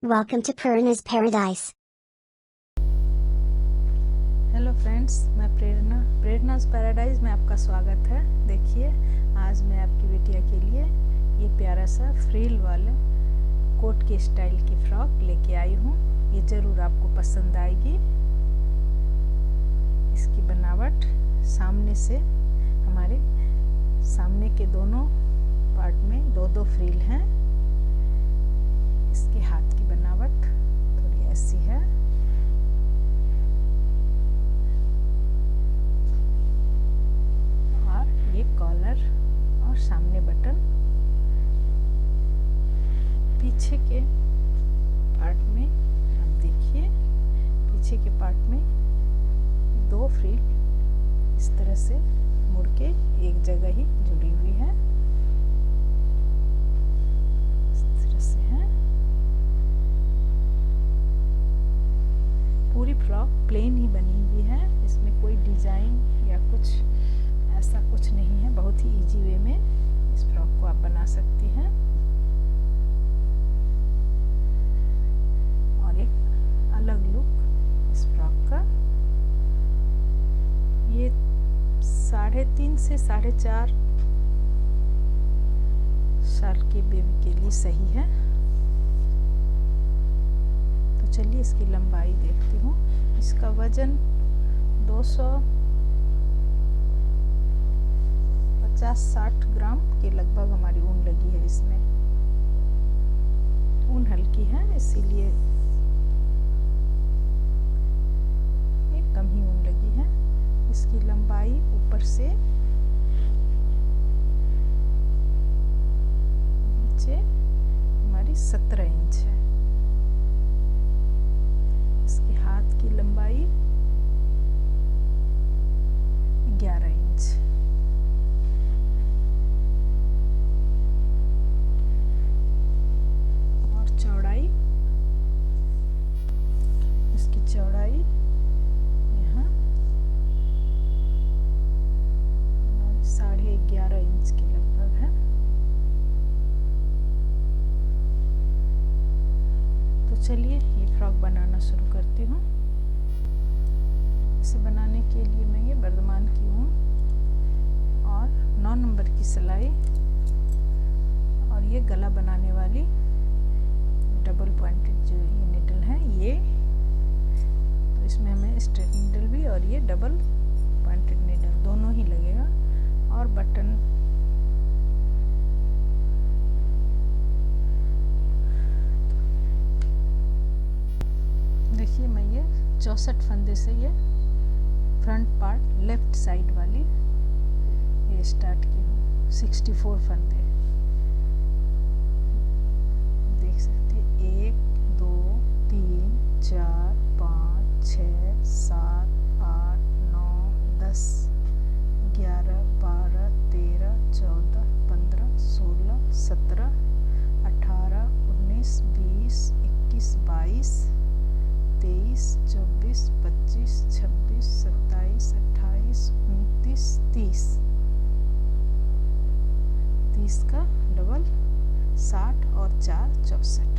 Welcome to Purna's Paradise. Hello friends, मैं प्रेरणा's paradise में आपका स्वागत है। देखिए, आज मैं आपकी बिटिया के लिए ये प्यारा सा फ्रिल वाले कोट के स्टाइल की फ्रॉक लेके आई हूँ। ये ज़रूर आपको पसंद आएगी। इसकी बनावट सामने से हमारे सामने के दोनों पार्ट में दो दो फ्रिल हैं। इसके हाथ की बनावट थोड़ी ऐसी है। और ये कॉलर और सामने बटन। पीछे के पार्ट में आप देखिए, पीछे के पार्ट में दो फ्रिल इस तरह से मुड़ के एक जगह ही जुड़ी हुई है। इस तरह से है। पूरी फ्रॉक प्लेन ही बनी हुई है, इसमें कोई डिज़ाइन या कुछ ऐसा कुछ नहीं है। बहुत ही इजी वे में इस फ्रॉक को आप बना सकती हैं। और एक अलग लुक इस फ्रॉक का। ये 3.5 से 4.5 साल के बेबी के लिए सही है। तो चलिए इसकी लंबाई देखती हूँ। इसका वज़न 250-60 ग्राम के लगभग हमारी ऊन लगी है। इसमें ऊन हल्की है, इसीलिए ये कम ही ऊन लगी है। इसकी लंबाई ऊपर से नीचे हमारी 17 इंच है। इसके हाथ की लंबाई 11 इंच। और चौड़ाई, इसकी चौड़ाई यहाँ 11.5 इंच के लगभग है। तो चलिए ये फ्रॉक बनाना शुरू करती हूँ। इसे बनाने के लिए मैं ये बर्दमान की हूँ और 9 नंबर की सिलाई और ये गला बनाने वाली डबल पॉइंटेड जो ये निडल है ये। तो इसमें हमें स्ट्रेट निडल भी और ये डबल पॉइंटेड निडल दोनों ही लगेगा। और बटन देखिए, मैं ये 64 फंदे से ये फ्रंट पार्ट लेफ्ट साइड वाली ये स्टार्ट की हूँ। 64 फंदे देख सकते हैं। 1 2 3 4 5 6 7 8 9 10 11 12 13 14 15 16 17 18 19 20 21 22 23 24 25 26 27 28 29 30 30 का डबल 60 और 4 64।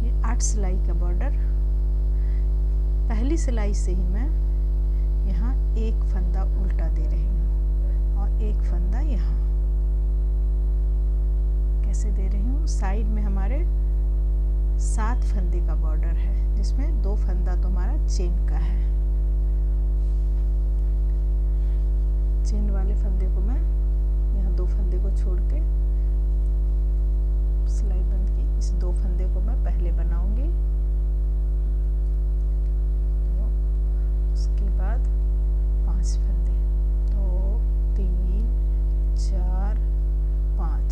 ये 8 सिलाई का बॉर्डर। पहली सिलाई से ही मैं यहाँ एक फंदा उल्टा दे रही हूँ और एक फंदा यहाँ। कैसे दे रही हूँ? साइड में हमारे 7 फंदे का बॉर्डर है, जिसमें 2 फंदा तो हमारा चेन का है। चेन वाले फंदे को मैं यहाँ 2 फंदे को छोड़ के सिलाई बंद की। इस 2 फंदे को मैं पहले बनाऊंगी। उसके बाद 5 फंदे, 2 3 4 5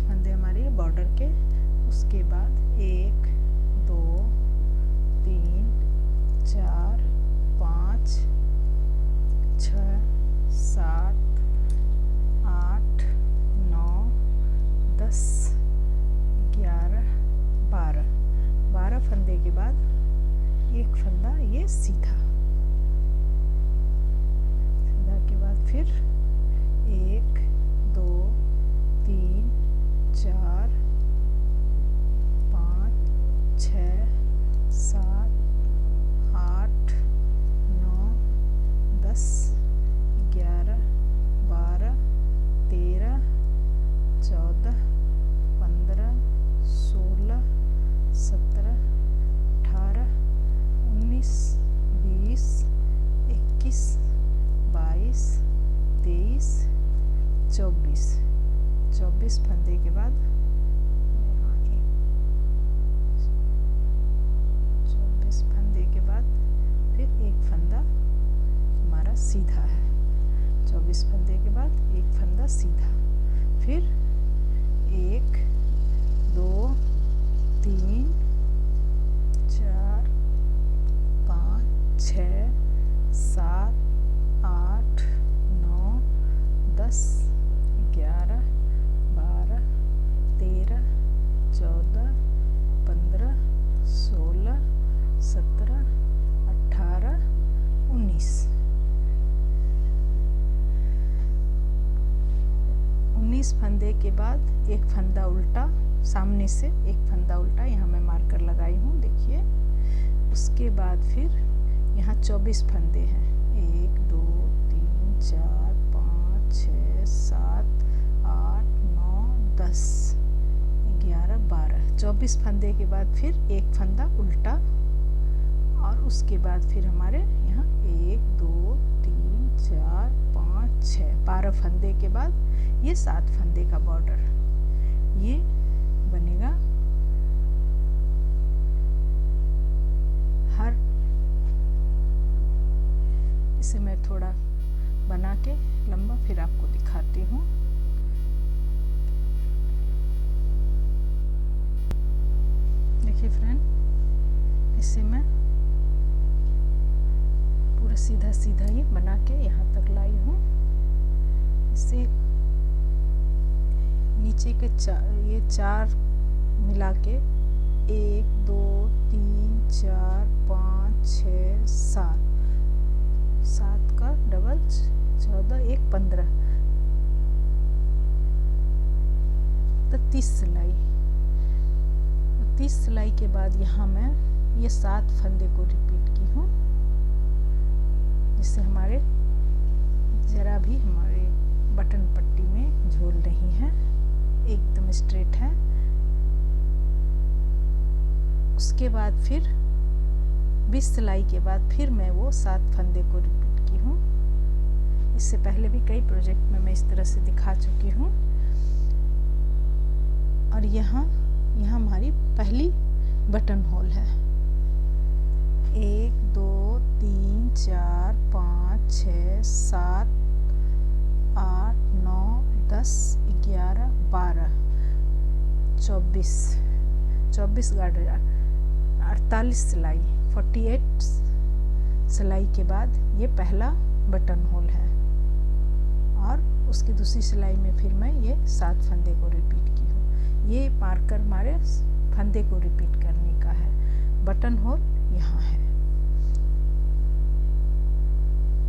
फंदे हमारे बॉर्डर के। उसके बाद 1 2 3 4 5 6 7 8 9 10 11 12 फंदे के बाद एक फंदा ये सीधा के बाद फिर 1 2 3 4 24 फंदे के बाद एक फंदा सीधा, फिर 1 2 3 4 5 6 7 8 9 10 11 12 13 14 15 16 17 18 19 फंदे के बाद एक फंदा उल्टा, सामने से एक फंदा उल्टा, यहाँ मैं मार्कर लगाई हूँ, देखिए। उसके बाद फिर यहाँ 24 फंदे हैं, 1 2 3 4 5 6 7 8 9 10 11 12 24 फंदे के बाद फिर एक फंदा उल्टा, और उसके बाद फिर हमारे यहाँ 1 2 3 4 5 6 12 फंदे के बाद ये 7 फंदे का बॉर्डर ये बनेगा। हर इसे मैं थोड़ा बना के लंबा फिर आपको दिखाती हूँ। देखिए फ्रेंड, इसे मैं पूरा सीधा सीधा ही बना के यहाँ तक लाई हूँ। इसे नीचे के ये 4 मिला के 1 2 3 4 5 6 7 का डबल 14 1 15 तो 30 सिलाई। 30 सिलाई के बाद यहाँ मैं ये 7 फंदे को रिपीट की हूँ, जिससे हमारे जरा भी हमारे बटन पट्टी में झूल नहीं है, एकदम स्ट्रेट है। उसके बाद फिर 20 सिलाई के बाद फिर मैं वो 7 फंदे को रिपीट की हूँ। इससे पहले भी कई प्रोजेक्ट में मैं इस तरह से दिखा चुकी हूँ। और यहाँ हमारी पहली बटन होल है। 1 2 3 4 5 6 7 8 9 10 11 12 24 गार्डर 48 सिलाई 48 सिलाई के बाद ये पहला बटन होल है, और उसकी दूसरी सिलाई में फिर मैं ये 7 फंदे को रिपीट की हूँ। ये मार्कर हमारे फंदे को रिपीट करने का है। बटन होल यहाँ है।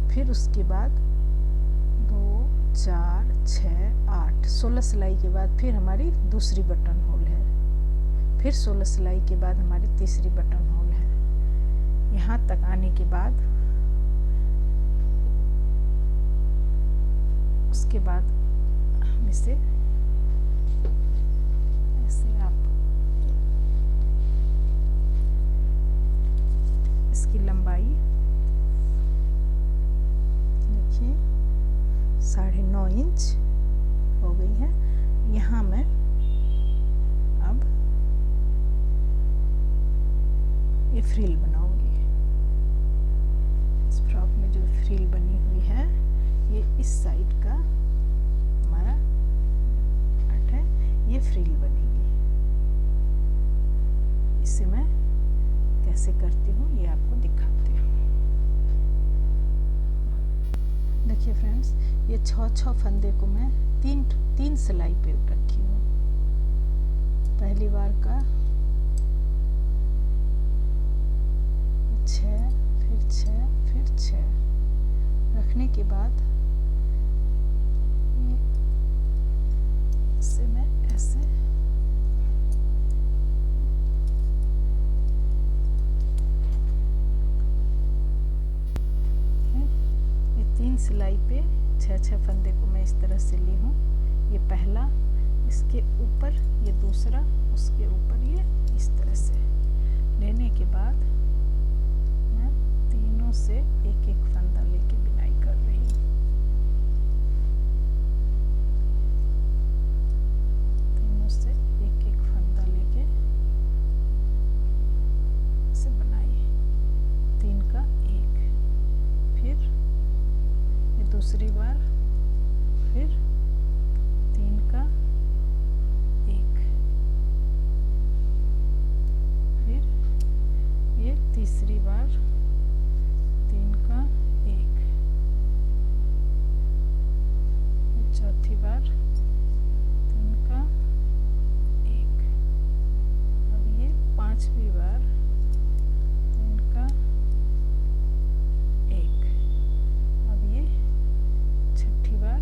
फिर उसके बाद 2 4 6 8 16 सिलाई के बाद फिर हमारी दूसरी बटन होल है। फिर 16 सिलाई के बाद हमारी तीसरी बटन होल है। यहाँ तक आने के बाद उसके बाद हम इसे ऐसे आप इसकी लंबाई देखिए 9.5 इंच हो गई है। यहाँ मैं अब ये फ्रिल बनाऊंगी। इस फ्रॉक में जो फ्रिल बनी हुई है ये इस साइड का हमारा पार्ट है, ये फ्रिल बनेगी। इसे मैं कैसे करती हूँ ये आपको दिखाती हूँ। देखिए फ्रेंड्स, ये 6 फंदे को मैं तीन सिलाई पे रखी हूँ। पहली बार का 6 फिर 6 फिर 6 रखने के बाद इसे मैं ऐसे ये 3 सिलाई पे 6 फंदे को मैं इस तरह से ली हूँ। ये पहला, इसके ऊपर ये दूसरा, उसके ऊपर ये इस तरह से लेने के बाद मैं तीनों से एक एक फंदा लेके बिनाई कर रही हूँ। तीनों से एक एक फंदा लेके इसे बनाई, 3 का 1। फिर ये दूसरी बार 5वीं बार इनका 1, अब ये 6ठी बार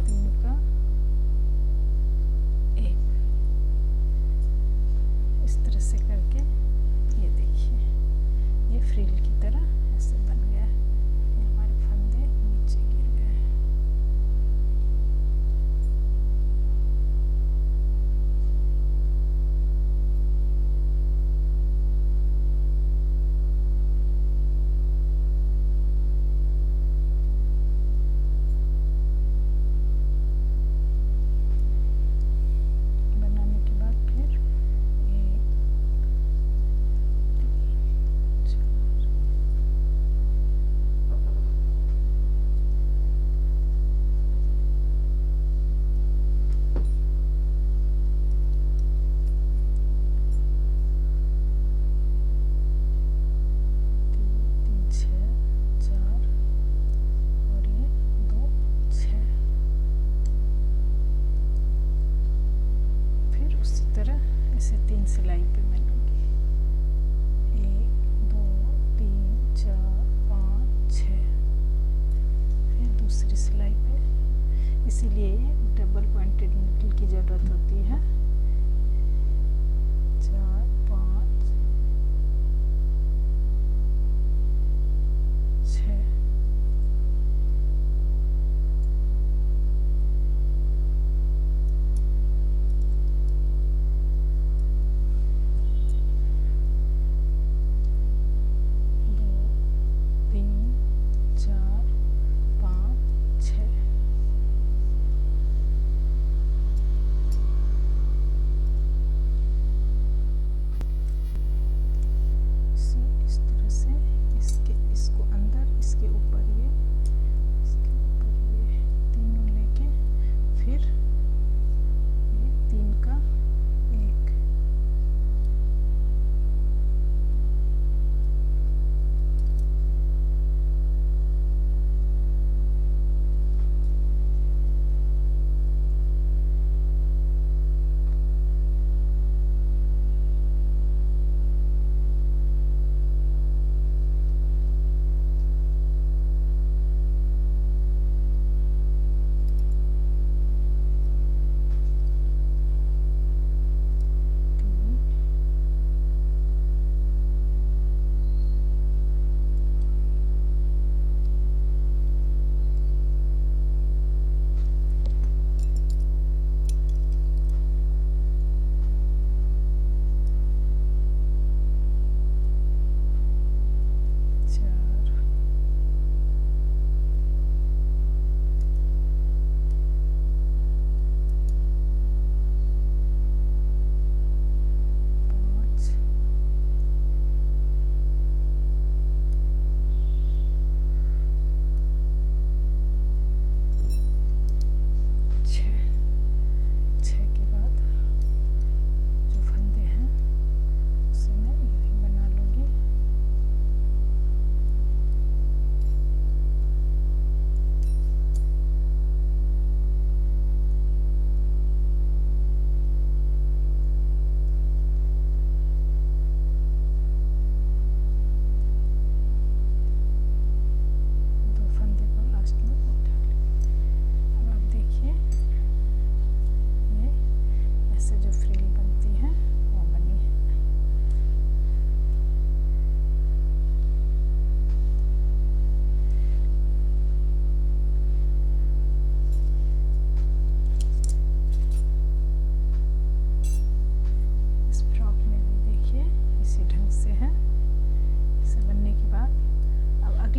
तीन का 1। इस तरह से करके ये देखिए ये फ्रिल की तरह ऐसे बन गया है। ये हमारे फंदे नीचे गिर गए हैं। बनाने के बाद फिर 1 और ये 2 6। फिर उसी तरह ऐसे 3 सिलाई पे मैं लूँगी। 1 2 3 4 5 6। फिर दूसरी सिलाई पे, इसीलिए डबल पॉइंटेड नीडल की ज़रूरत होती है। 4 5 6। इस तरह से इसको अंदर, इसके ऊपर ये, इसके ऊपर ये तीनों लेके फिर ये 3 का 1।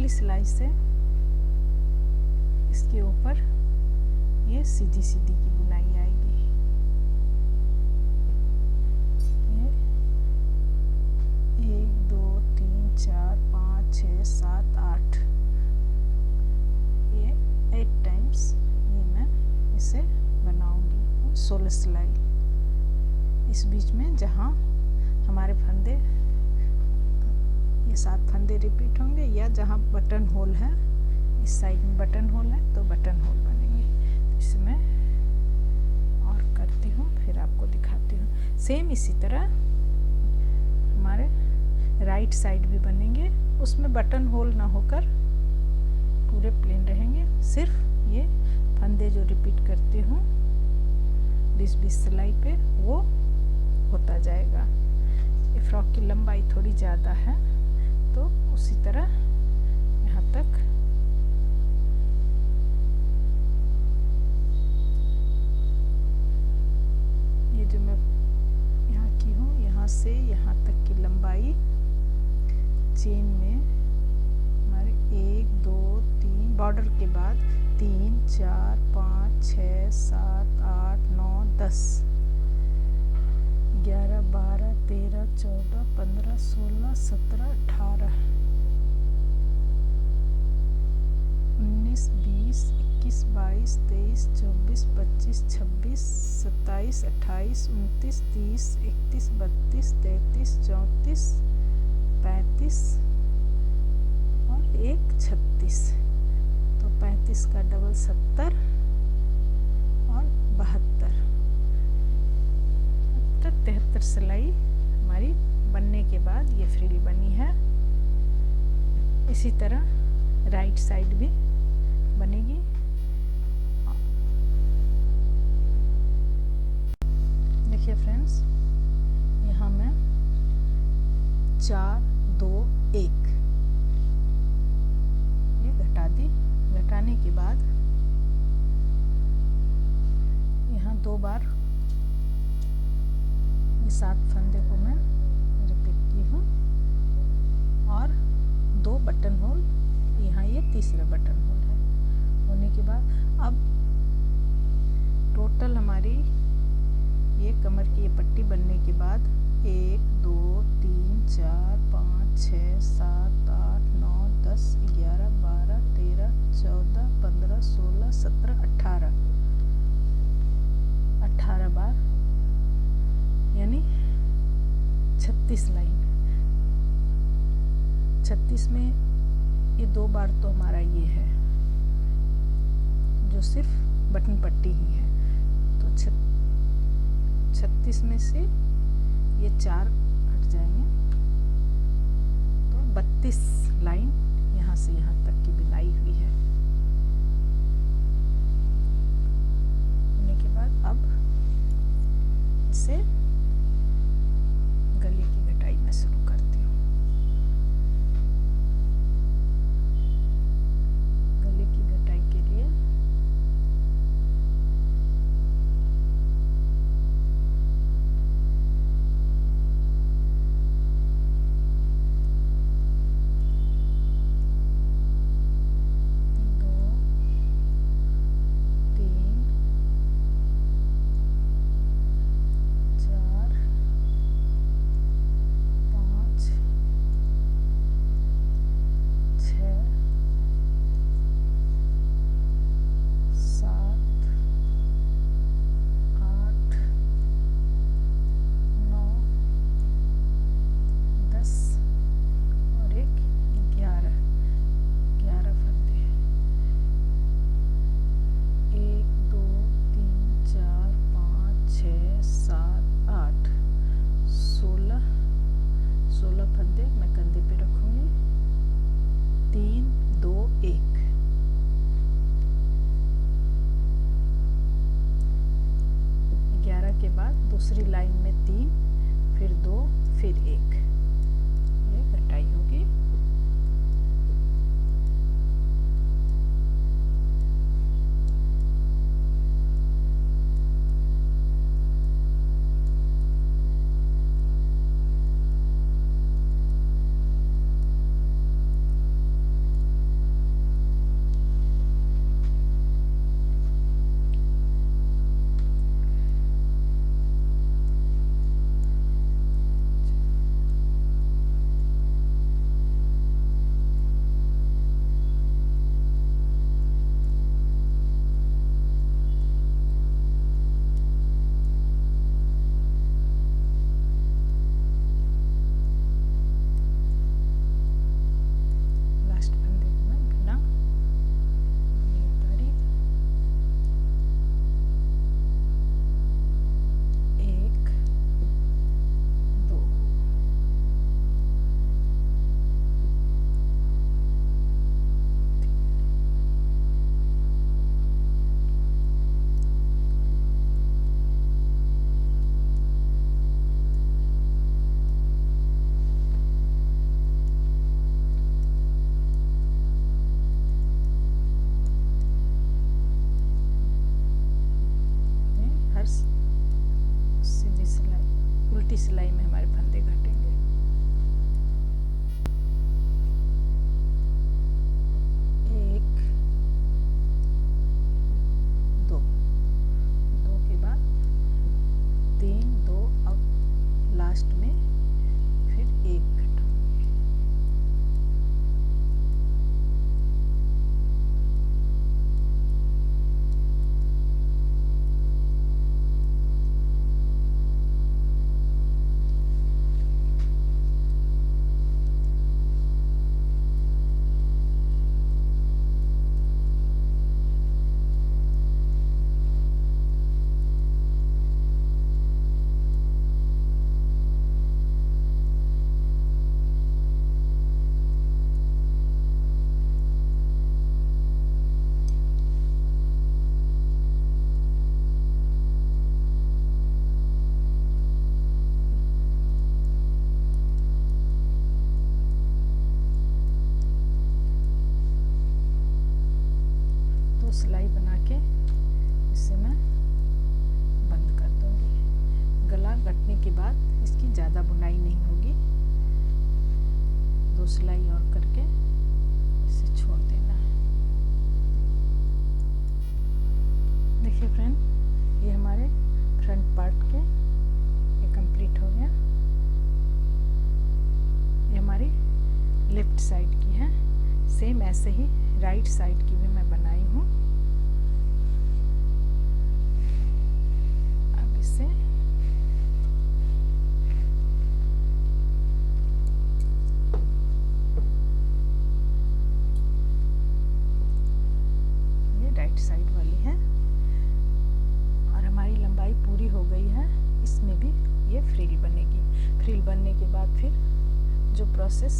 सिलाई से इसके ऊपर ये सीधी सीधी की बुनाई आएगी। ये 1 2 3 4 5 6 7 8 ये 8 टाइम्स ये मैं इसे बनाऊंगी 16 सिलाई। इस बीच में जहाँ हमारे फंदे ये 7 फंदे रिपीट होंगे या जहाँ बटन होल है, इस साइड में बटन होल है तो बटन होल बनेंगे। तो इसमें सेम इसी तरह हमारे राइट साइड भी बनेंगे, उसमें बटन होल ना होकर पूरे प्लेन रहेंगे, सिर्फ ये फंदे जो रिपीट करती हूँ 20-20 सिलाई पे वो होता जाएगा। ये फ्रॉक की लंबाई थोड़ी ज़्यादा है तो उसी तरह यहाँ तक ये जो मैं यहाँ की हूँ, यहाँ से यहाँ तक की लंबाई चेन में हमारे 1 2 3 बॉर्डर के बाद 3 4 5 6 7 8 9 10 11 12 13 14 15 16 17 18 19 20 21 22 23 24 25 26 27 28 29 30 31 32 33 34 35 और एक 36, तो 35 का डबल 70 और 72, 73 सिलाई हमारी बनने के बाद ये फ्रिल बनी है। इसी तरह राइट साइड भी बनेगी। देखिए फ्रेंड्स, यहाँ मैं 4 2 1 ये घटा दी। घटाने के बाद यहाँ 2 बार ये 7 फंदे को मैं रिपीट की हूँ और 2 बटन होल, यहाँ ये तीसरा बटन होल है। होने के बाद अब टोटल हमारी ये कमर की ये पट्टी बनने के बाद 1 2 3 4 5 6 7 8 9 10 11 12 13 14 15 16 17 18 बार यानी 36 लाइन। 36 में ये 2 बार तो हमारा ये है जो सिर्फ बटन पट्टी ही है, तो 36 में से ये 4 हट जाएंगे, तो 32 लाइन यहाँ से यहाँ तक की बिलाई हुई है। होने के बाद अब इसे गले की घटाई में शुरू करती हूँ। गले की घटाई के लिए दूसरी लाइन में 3, फिर 2, फिर 1, ये घटाई होगी। रिवर्स सीधी सिलाई, उल्टी सिलाई में हमारे फंदे घटेंगे। एक, दो, दो के बाद तीन, दो, अब लास्ट में फिर एक घटाऊंगी। सिलाई बना के इसे मैं बंद कर दूंगी। गला कटने के बाद इसकी ज़्यादा बुनाई नहीं होगी, दो सिलाई और करके इसे छोड़ देना है। देखिए फ्रेंड, ये हमारे फ्रंट पार्ट के ये कंप्लीट हो गया। ये हमारी लेफ्ट साइड की है। सेम ऐसे ही राइट साइड की भी मैं बनाई हूँ। अब इसे ये राइट साइड वाली है और हमारी लंबाई पूरी हो गई है। इसमें भी ये फ्रिल बनेगी। फ्रिल बनने के बाद फिर जो प्रोसेस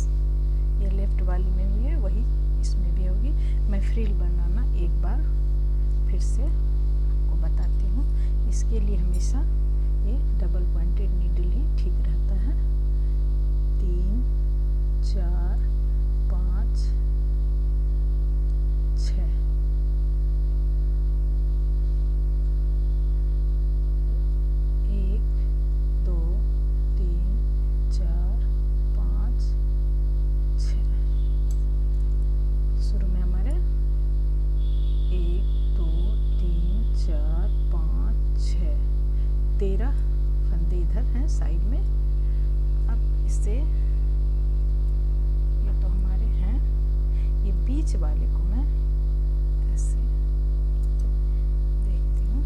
ये लेफ्ट वाली में हुई है वही इसमें भी होगी। मैं फ्रिल बनाना एक बार फिर से आपको बताती हूँ। इसके लिए हमेशा ये डबल पॉइंटेड नीडल ही ठीक रहता है। 3, 4, 5, 6 1, 2, 3, 4, 5, 6। शुरू में हमारे 1, 2, 3, 4, 5, 6, 13 फंदे इधर हैं साइड में। अब इसे ये तो हमारे हैं, ये बीच वाले को मैं ऐसे देखती हूँ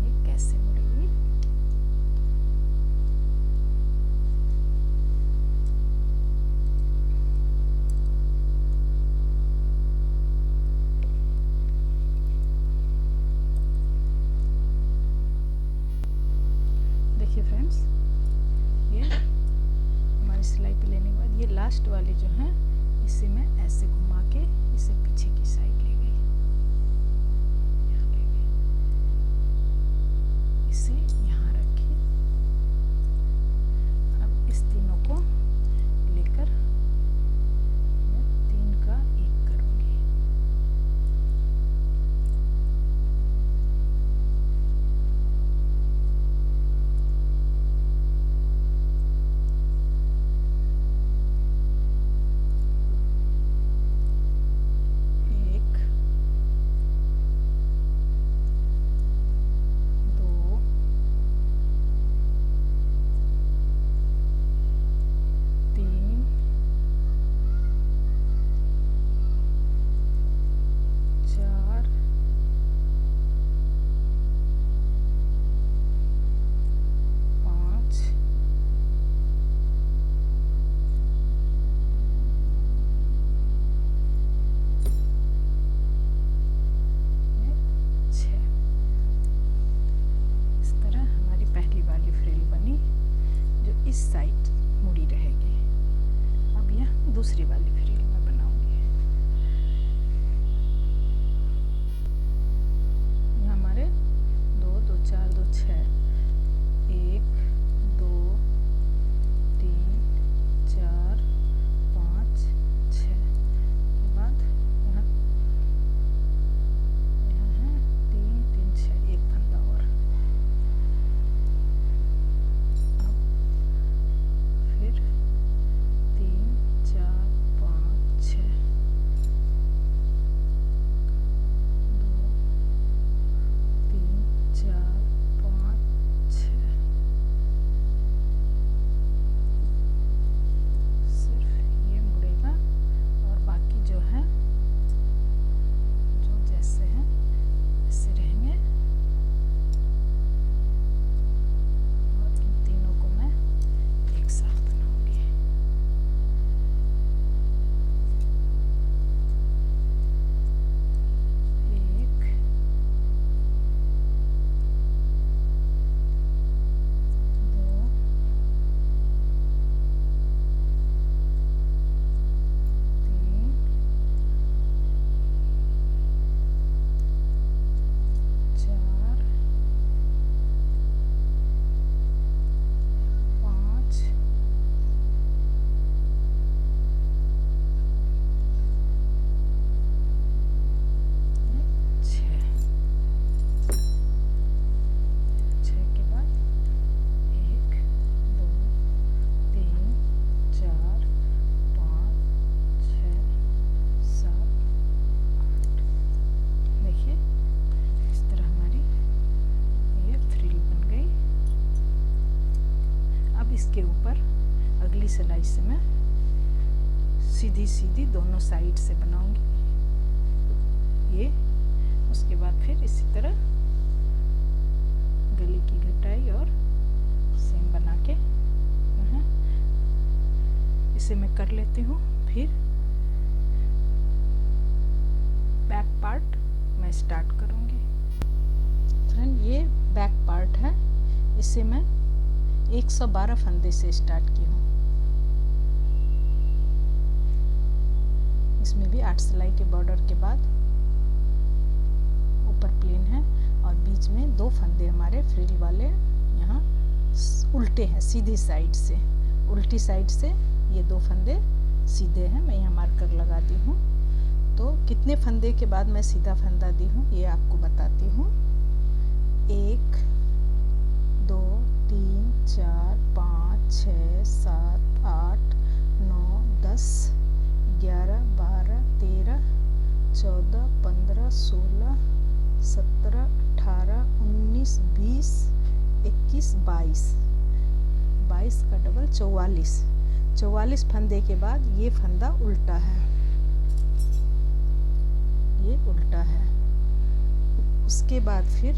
ये कैसे मुड़ेगी। देखिए फ्रेंड्स, ये हमारी सिलाई पे लेने के बाद ये लास्ट वाली जो है इसे मैं ऐसे घुमा के इसे पीछे की साइड ले गई, यहाँ ले गई, इसे यहाँ रखी। अब इस तीनों को लेकर मैं 3 का 1 करूँगी। इस साइड मुड़ी रहेगी। अब यह दूसरी वाली फ्रिल मैं बनाऊंगी। ये हमारे 2, 2, 4, 2, 6, 1, 2, 3, 4, 5, 6 के बाद यहाँ है 3, 3, 6, एक फंदा और पहली सिलाई से मैं सीधी सीधी दोनों साइड से बनाऊंगी ये। उसके बाद फिर इसी तरह गले की घटाई और सेम बना के इसे मैं कर लेती हूँ। फिर बैक पार्ट मैं स्टार्ट करूँगी। फ्रेंड ये बैक पार्ट है, इसे मैं 112 फंदे से स्टार्ट की हूँ। इसमें भी 8 सिलाई के बॉर्डर के बाद ऊपर प्लेन है और बीच में 2 फंदे हमारे फ्रिल वाले यहाँ उल्टे हैं, सीधी साइड से, उल्टी साइड से ये 2 फंदे सीधे हैं। मैं यहाँ मार्कर लगा दी हूँ। तो कितने फंदे के बाद मैं सीधा फंदा दी हूँ ये आपको बताती हूँ। 1 2 3 4 5 6 7 8 9 10 11 12 13 14 15 16 17 18 19 20 21 22 का डबल 44 फंदे के बाद ये फंदा उल्टा है, ये उल्टा है। उसके बाद फिर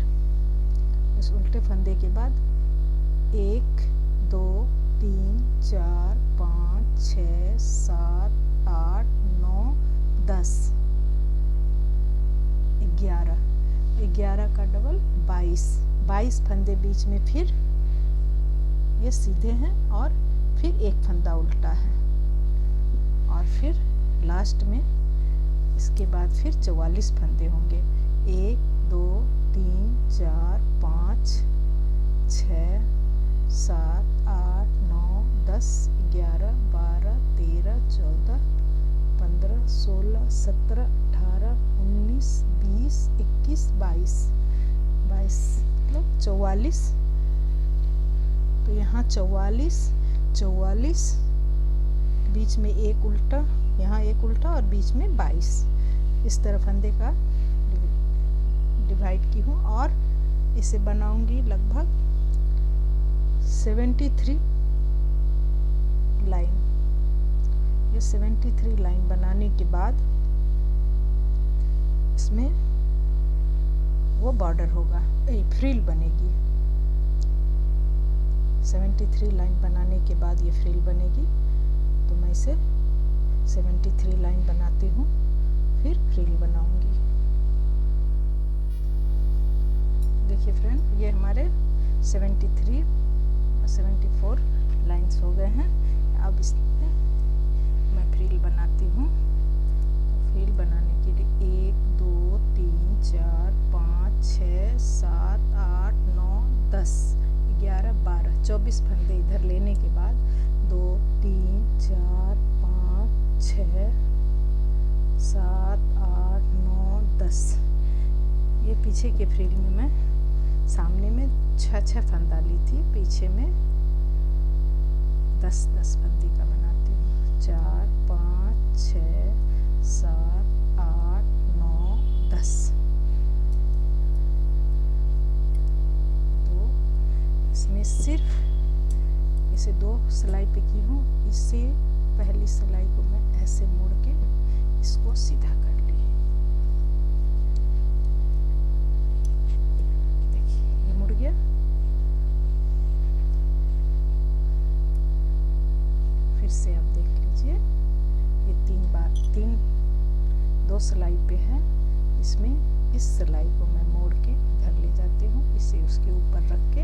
इस उल्टे फंदे के बाद 1 2 3 4 5 6 7 8 9 10 11 का डबल 22 फंदे बीच में फिर ये सीधे हैं और फिर एक फंदा उल्टा है और फिर लास्ट में इसके बाद फिर 44 फंदे होंगे। 1 2 3 4 5 6 7 8 9 10 11 12 13 14 15 16 17 18 19 20 21 22 मतलब 44। तो यहाँ 44 बीच में एक उल्टा, यहाँ एक उल्टा और बीच में 22 इस तरह फंदे का डिवाइड की हूँ और इसे बनाऊंगी लगभग 73 लाइन। ये 73 लाइन बनाने के बाद इसमें वो बॉर्डर होगा, फ्रिल बनेगी। 73 लाइन बनाने के बाद ये फ्रिल बनेगी। तो मैं इसे 73 लाइन बनाती हूँ, फिर फ्रिल बनाऊंगी। देखिए फ्रेंड, ये हमारे 74 लाइंस हो गए हैं। अब इसमें मैं फ्रिल बनाती हूँ। तो फ्रिल बनाने के लिए 1 2 3 4 5 6 7 8 9 10 11 12 24 फंदे इधर लेने के बाद 2 3 4 5 6 7 8 9 10 ये पीछे के फ्रिल में मैं सामने में 6 फंदा ली थी, पीछे में 10 फंदे का बनाती हूँ। 4 5 6 7 8 9 10 तो इसमें सिर्फ इसे 2 सिलाई पे की हूँ। इससे पहली सिलाई को मैं ऐसे मोड़ के इसको सीधा कर ली। देखिए ये मुड़ गया। फिर से आप देख लीजिए, ये 2 सिलाई पे है। इसमें इस सिलाई को मैं मोड़ के इधर ले जाती हूँ, इसे उसके ऊपर रख के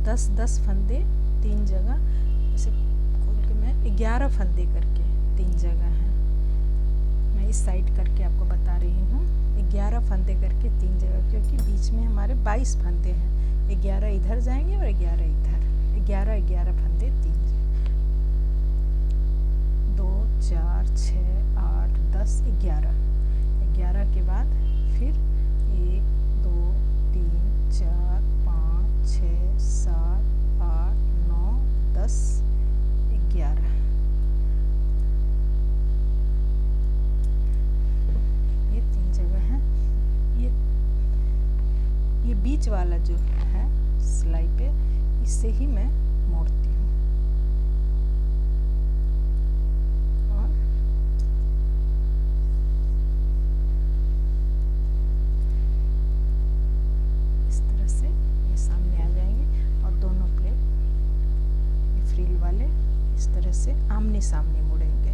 10-10 फंदे 3 जगह, इसे खोल के मैं 11 फंदे करके 3 जगह हैं। मैं इस साइड करके आपको बता रही हूँ, 11 फंदे करके 3 जगह, क्योंकि बीच में हमारे 22 फंदे हैं। 11 इधर जाएंगे और 11 इधर, 11 फंदे 3 जगह। 2 4 6 8 10 11 के बाद फिर 1 2 3 4 5 6 7 8 9 10 11। ये 3 जगह है। ये बीच वाला जो है सिलाई पे, इससे ही मैं मोड़ती हूँ। और इस तरह से ये सामने आ जाएंगे और दोनों प्लेट ये फ्रिल वाले इस तरह से आमने सामने मुड़ेंगे।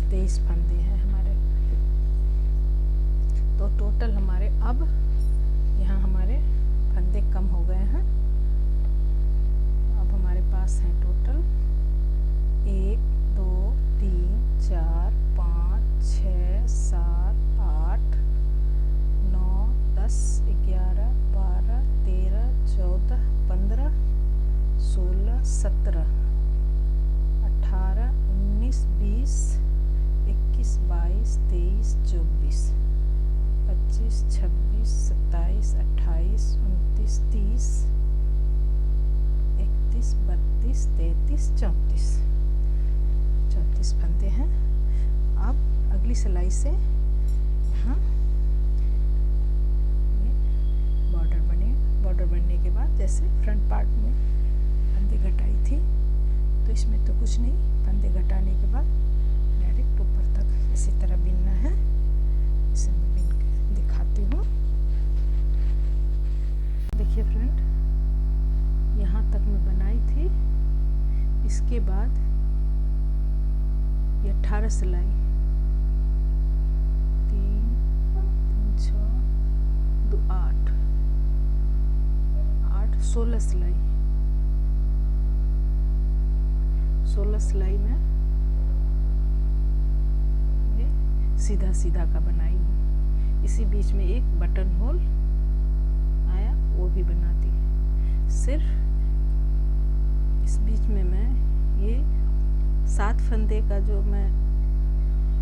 तेईस फंदे हैं हमारे। तो टोटल हमारे अब यहाँ हमारे फंदे कम हो गए हैं। अब हमारे पास हैं टोटल 1 2 3 4 5 6 7 8 9 10 11 12 13 14 15 16 17 18 19 20 21 22 23 24 25 26 27 28 29 30 31 32 33 34 फंदे हैं। अब अगली सिलाई से यहाँ बॉर्डर बनने के बाद जैसे फ्रंट पार्ट में फंदे घटाई थी, तो इसमें तो कुछ नहीं, फंदे घटाने के बाद डायरेक्ट ऊपर तक इसी तरह बिनना है। इसे मैं बिन के दिखाती हूँ। देखिए फ्रेंड, यहाँ तक मैं बनाई थी। इसके बाद ये 18 सिलाई 3 6 2 8 16 सिलाई 16 सिलाई में ये सीधा सीधा का बनाई हूँ। इसी बीच में एक बटन होल आया, वो भी बना दी। सिर्फ इस बीच में मैं ये 7 फंदे का जो मैं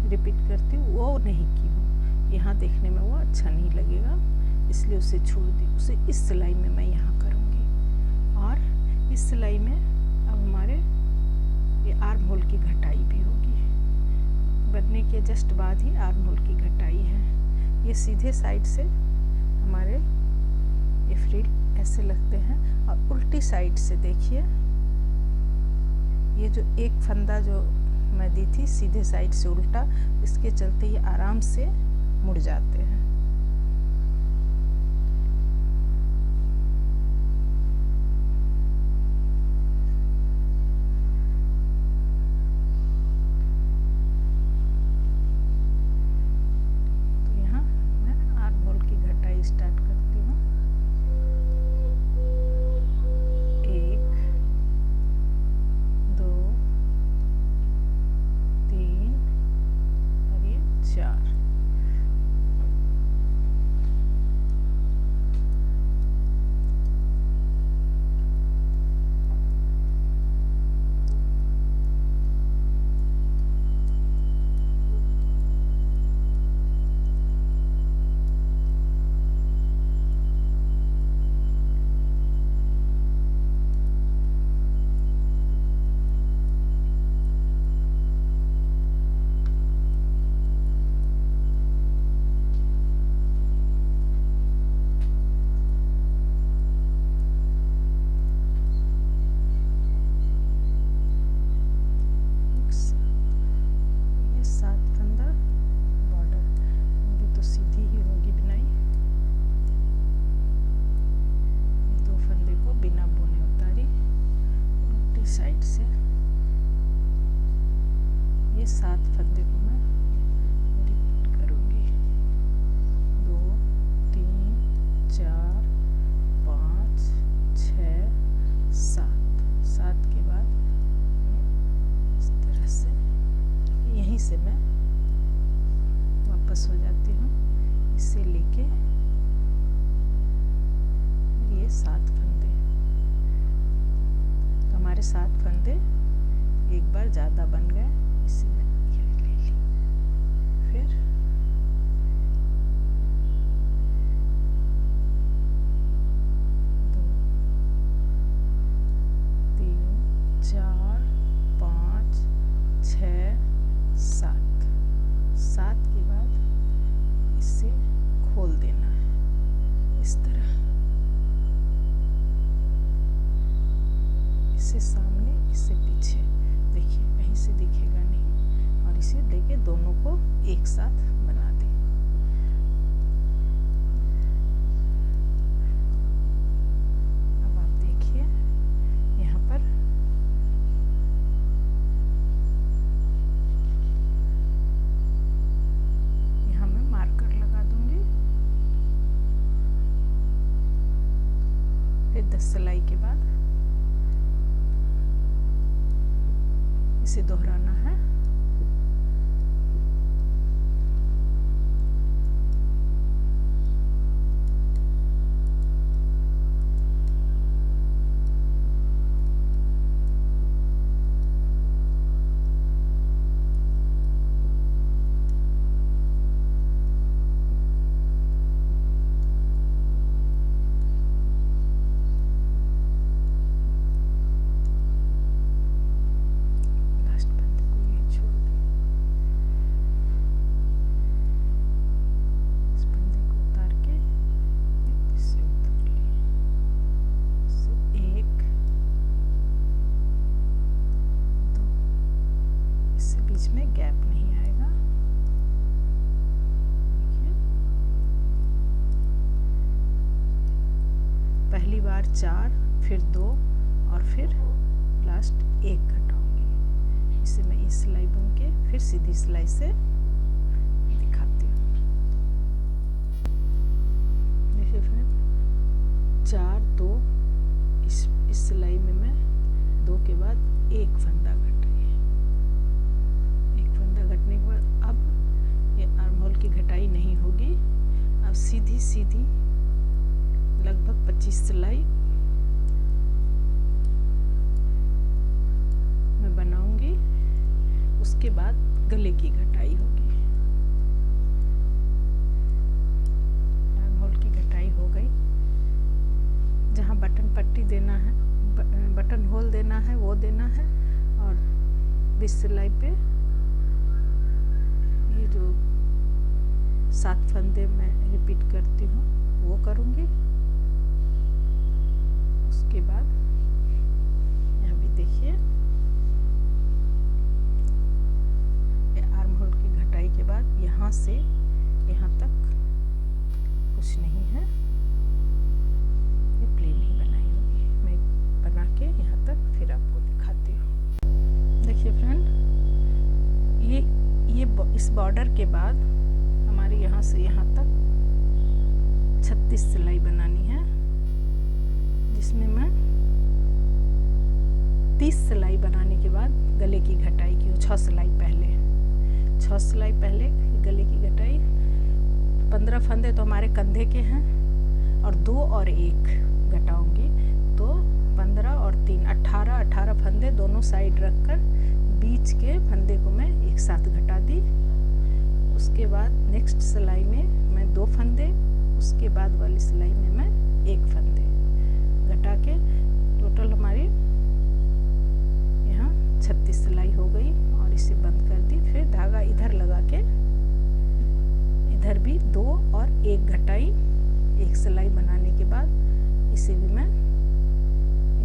रिपीट करती हूँ वो नहीं की हूँ। यहाँ देखने में वो अच्छा नहीं लगेगा, इसलिए उसे छोड़ दी। उसे इस सिलाई में मैं यहाँ करूँगी। और इस सिलाई में अब हमारे ये आर्म होल की घटाई भी होगी। बनने के जस्ट बाद ही आर्म होल की घटाई है। ये सीधे साइड से हमारे ये फ्रिल ऐसे लगते हैं और उल्टी साइड से देखिए, ये जो एक फंदा जो मैं दी थी सीधे साइड से उल्टा, इसके चलते ये आराम से मुड़ जाते हैं। तो यहाँ मैं आर्म होल की घटाई स्टार्ट करती हूँ। 1 2 3 और ये 4। साइड से ये 7 फंदे को मैं रिपीट करूँगी। 2 3 4 5 6 7 के बाद इस तरह से यहीं से मैं वापस हो जाती हूँ। इसे लेके ये 7 फंदे, तो हमारे 7 फंदे एक बार ज़्यादा बन गए, इसी में ये ले ली। फिर 2 3 4 5 6 7 के बाद इसे खोल देना है इस तरह, इसे सामने इससे पीछे, देखिए कहीं से दिखेगा नहीं, और इसे लेके दोनों को एक साथ बना दें। अब आप देखिए यहाँ पर यहाँ मैं मार्कर लगा दूंगी। फिर 10 सिलाई के बाद इसे दोहराना है। में गैप नहीं आएगा। देखिए पहली बार 4, फिर 2 और फिर लास्ट 1 घटाऊंगी। इसे मैं इस सिलाई बुन के फिर सीधी सिलाई से दिखाती हूँ। देखिए फ्रेंड 4 2 इस सिलाई में मैं 2 के बाद 1 फंदा घटाई। 1 फंदा घटने के बाद अब ये आर्म होल की घटाई नहीं होगी। अब सीधी सीधी लगभग 25 सिलाई मैं बनाऊंगी। उसके बाद गले की घटाई होगी। आर्म होल की घटाई हो गई। जहाँ बटन पट्टी देना है, बटन होल देना है वो देना है, और 20 सिलाई पे ये जो 7 फंदे मैं रिपीट करती हूँ वो करूँगी। उसके बाद यहाँ भी देखिए आर्म होल की घटाई के बाद यहाँ से यहाँ तक कुछ नहीं है, ये प्लेन ही बनाई होगी। मैं बना के यहाँ तक फिर आपको दिखाती हूँ। देखिए फ्रेंड, ये इस बॉर्डर के बाद हमारे यहाँ से यहाँ तक 36 सिलाई बनानी है, जिसमें मैं 30 सिलाई बनाने के बाद गले की घटाई की हूँ। 6 सिलाई पहले गले की घटाई। 15 फंदे तो हमारे कंधे के हैं और 2 और 1 घटाऊंगी, तो 15 और 3 18 फंदे दोनों साइड रखकर बीच के फंदे को मैं एक साथ घटा दी। उसके बाद नेक्स्ट सिलाई में मैं 2 फंदे, उसके बाद वाली सिलाई में मैं 1 फंदे घटा के टोटल हमारी यहाँ 36 सिलाई हो गई और इसे बंद कर दी। फिर धागा इधर लगा के इधर भी 2 और 1 घटाई, 1 सिलाई बनाने के बाद इसे भी मैं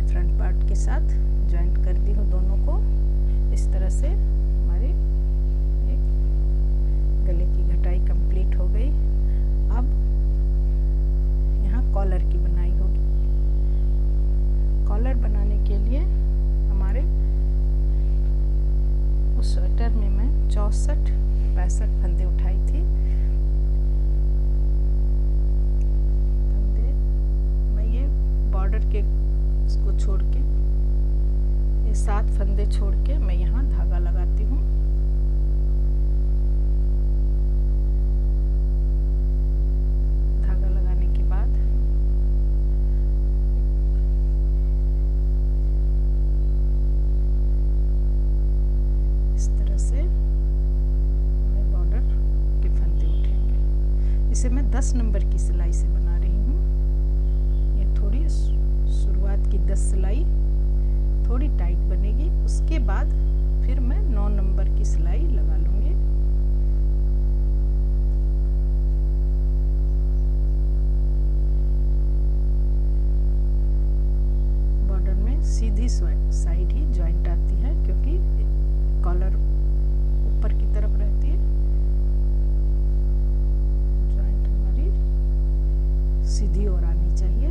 फ्रंट पार्ट के साथ जॉइंट कर दी हूँ दोनों को। इस तरह से हमारी एक गले की घटाई कंप्लीट हो गई। अब यहाँ कॉलर की बनाई होगी। कॉलर बनाने के लिए हमारे उस स्वेटर में मैं 64-65 फंदे उठाई थी। फंदे मैं ये बॉर्डर के इसको छोड़ के ये 7 फंदे छोड़ के मैं यहाँ धागा लगाती हूँ। धागा लगाने के बाद इस तरह से हमें बॉर्डर के फंदे उठेंगे। इसे मैं 10 नंबर की सिलाई से बना रही हूँ। ये थोड़ी शुरुआत की 10 सिलाई थोड़ी टाइट बनेगी, उसके बाद फिर मैं 9 नंबर की सिलाई लगा लूँगी। बॉर्डर में सीधी साइड ही जॉइंट आती है, क्योंकि कॉलर ऊपर की तरफ रहती है। जॉइंट हमारी सीधी और आनी चाहिए।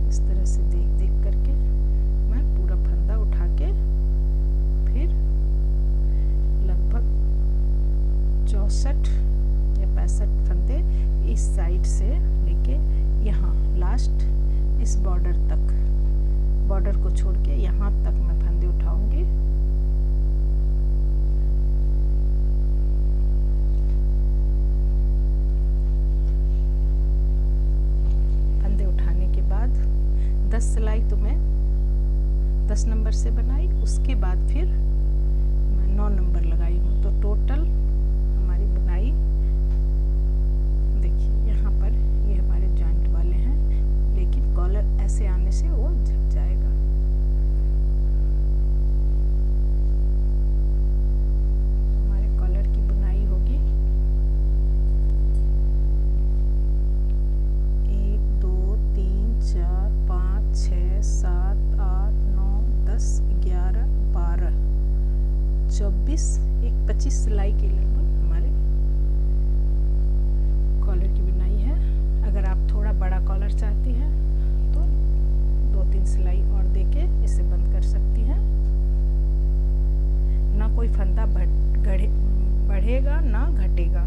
इस तरह से देख करके मैं पूरा फंदा उठा के फिर लगभग 64 या 65 फंदे इस साइड से लेके यहाँ लास्ट इस बॉर्डर तक, बॉर्डर को छोड़ के यहाँ तक मैं फंदे उठाऊंगी। फंदे उठाने के बाद 10 सिलाई तो मैं 10 नंबर से बनाई, उसके बाद फिर मैं 9 नंबर लगाई हूँ। तो टोटल हमारी बुनाई देखिए, यहाँ पर ये हमारे जॉइंट वाले हैं, लेकिन कॉलर ऐसे आने से वो झक जाएगा। हमारे कॉलर की बुनाई होगी 1 2 3 4 5 6 7 8 9 10 11 12 24 एक 25 सिलाई के लगभग हमारे कॉलर की बुनाई है। अगर आप थोड़ा बड़ा कॉलर चाहती हैं तो 2-3 सिलाई और देके इसे बंद कर सकती हैं। ना कोई फंदा बढ़ेगा ना घटेगा।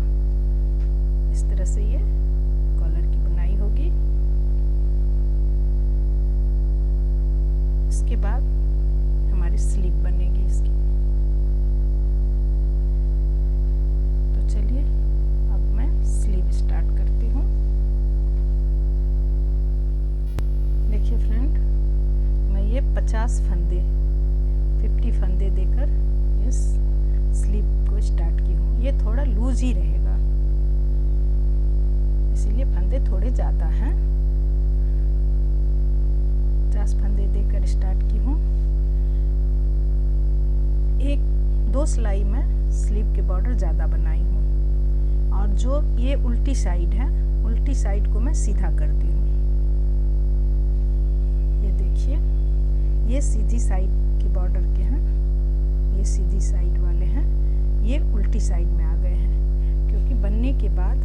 इस तरह से ये कॉलर की बुनाई होगी। इसके बाद हमारी स्लीव बनेगी इसकी। तो चलिए अब मैं स्लीव स्टार्ट करती हूँ। देखिए फ्रेंड, मैं ये 50 फंदे 50 फंदे देकर इस स्लीव को स्टार्ट की हूँ। ये थोड़ा लूज ही रहेगा, इसीलिए फंदे थोड़े ज़्यादा हैं। 50 फंदे देकर स्टार्ट की हूँ। 1-2 सिलाई में स्लीव के बॉर्डर ज़्यादा बनाई हूँ। और जो ये उल्टी साइड है, उल्टी साइड को मैं सीधा करती हूँ। ये देखिए, ये सीधी साइड के बॉर्डर के हैं, ये सीधी साइड वाले हैं, ये उल्टी साइड में आ गए हैं। क्योंकि बनने के बाद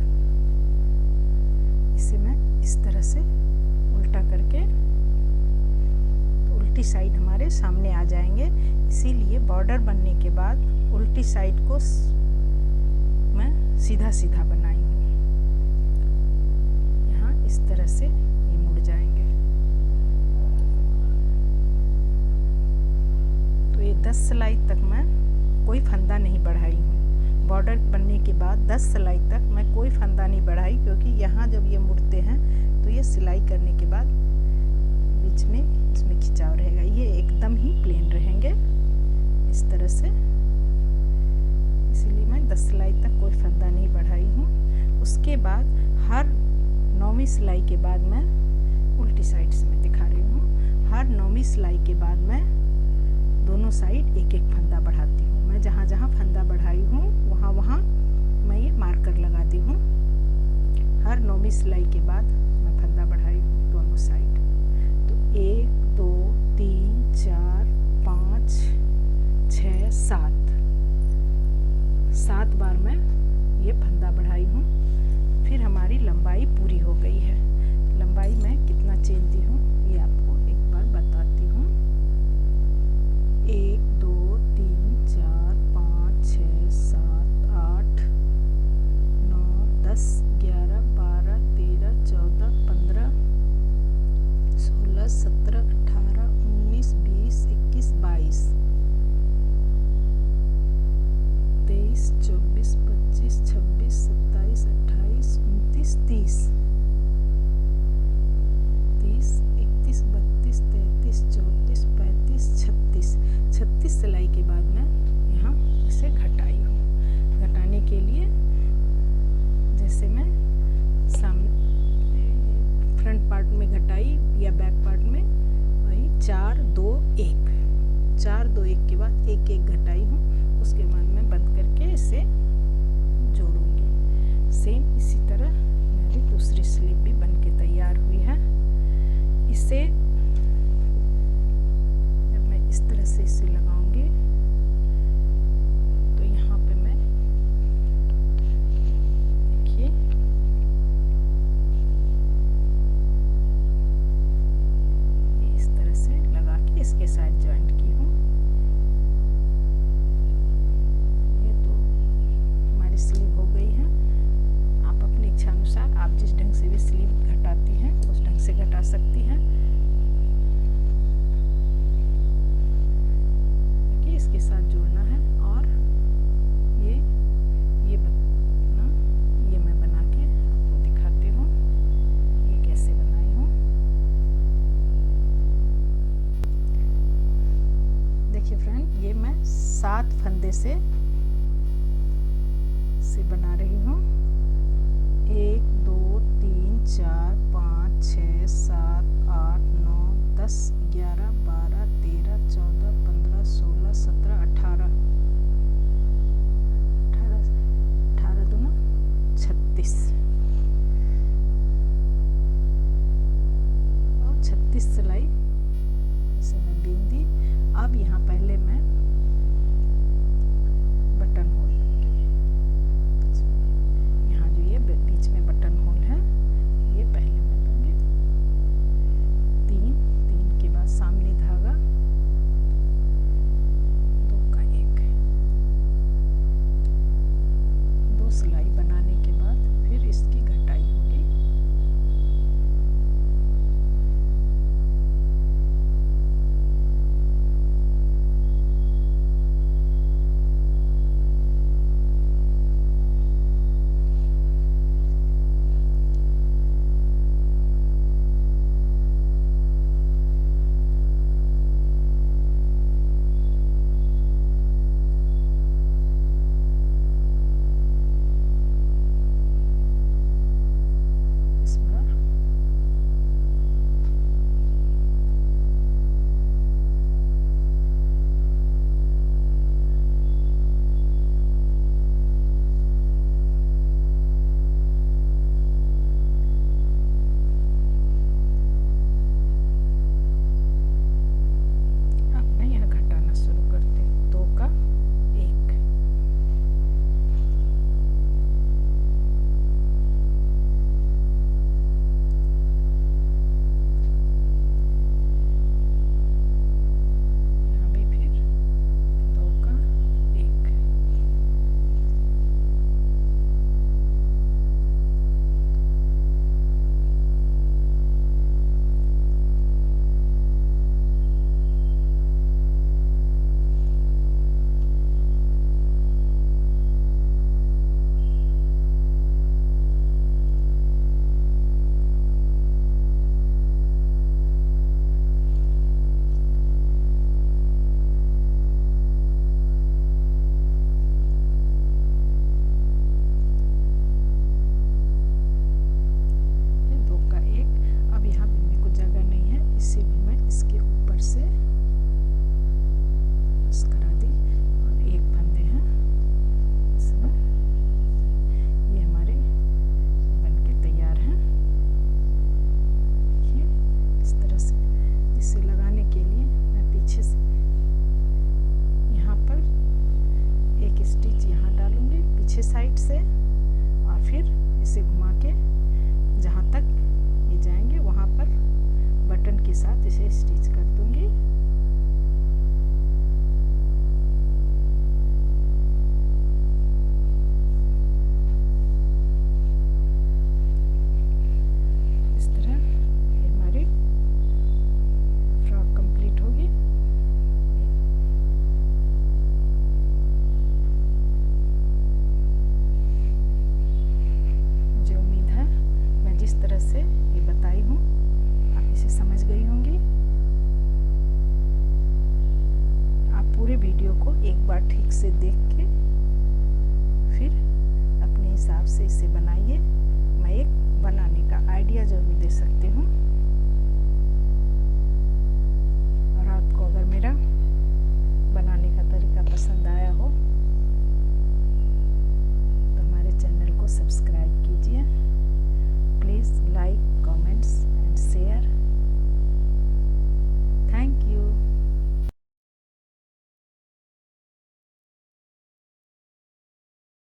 इसे मैं इस तरह से उल्टा करके उल्टी साइड हमारे सामने आ जाएंगे। इसीलिए बॉर्डर बनने के बाद उल्टी साइड को मैं सीधा सीधा बनाई हूँ। यहाँ इस तरह से ये मुड़ जाएंगे। तो ये 10 सिलाई तक मैं कोई फंदा नहीं बढ़ाई हूँ। बॉर्डर बनने के बाद 10 सिलाई तक मैं कोई फंदा नहीं बढ़ाई, क्योंकि यहाँ जब ये मुड़ते हैं तो ये सिलाई करने के बाद बीच में इसमें खिंचाव रहेगा। ये एकदम ही प्लेन रहेंगे इस तरह से। इसीलिए मैं 10 सिलाई तक कोई फंदा नहीं बढ़ाई हूँ। उसके बाद हर 9वीं सिलाई के बाद मैं उल्टी साइड से मैं दिखा रही हूँ। हर 9वीं सिलाई के बाद मैं दोनों साइड एक एक फंदा बढ़ाती हूँ। मैं जहाँ जहाँ फंदा बढ़ाई हूँ वहाँ वहाँ मैं ये मार्कर लगाती हूँ। हर 9वीं सिलाई के बाद मैं फंदा बढ़ाई हूँ दोनों साइड। तो 1 2 3 4 5 6 7 बार मैं ये फंदा बढ़ाई हूँ। फिर हमारी लंबाई पूरी हो गई है। लंबाई मैं कितना चेन दी हूँ ये आपको एक बार बताती हूँ। 1 2 3 4 5 6 7 8 9 10 11 12 13 14 15 16 17 18 19 20 21 22 23 24 25 26 27 28 29 30 31 32 33 34 35 36 सिलाई के बाद मैं यहाँ इसे घटाई हूँ। घटाने के लिए जैसे मैं सामने फ्रंट पार्ट में घटाई या बैक पार्ट में, वही 4 2 1 4 2 1 के बाद एक एक घटाई हूँ। उसके बाद मैं बंद करके इसे जोड़ूंगी। सेम इसी तरह मेरी दूसरी स्लीव भी बन के तैयार हुई है। इसे जब मैं इस तरह से इसे लगाऊंगी तो यहाँ पे मैं देखिए ये इस तरह से लगा के इसके साथ जॉइंट की हूँ। ये तो हमारी स्लीव हो गई है। आप अपनी इच्छा अनुसार आप जिस ढंग से भी स्लीव घटाती हैं उस ढंग से घटा सकती हैं। देखिए इसके साथ जोड़ना है और ये मैं बना के आपको दिखाती हूँ ये कैसे बनाई हूँ। देखिए फ्रेंड, ये मैं 7 फंदे से बना रही हूँ। 1 2 3 4 5 6 7 8 9 10 11 12 13 14 15 16 17 18 दूना 36 और 36 सिलाई इसे मैं बीन दी। अब यहाँ पहले मैं बटन होल, यहाँ जो ये बीच में बटन होल है ये पहले मैं दूंगी। 3 के बाद सामने धागा 2 का 1, 2 सिलाई बनाने के बाद फिर इसकी घटाई होगी। से और फिर इसे घुमा के जहाँ तक ये जाएंगे वहाँ पर बटन के साथ इसे स्टिच कर दूंगी। इस तरह ये हमारी फ्रॉक कंप्लीट होगी। मुझे उम्मीद है मैं जिस तरह से ये बताई हूँ आप इसे समझ गई होंगी। आप पूरे वीडियो को एक बार ठीक से देख के फिर अपने हिसाब से इसे बनाइए। मैं एक बनाने का आइडिया ज़रूर दे सकती हूँ।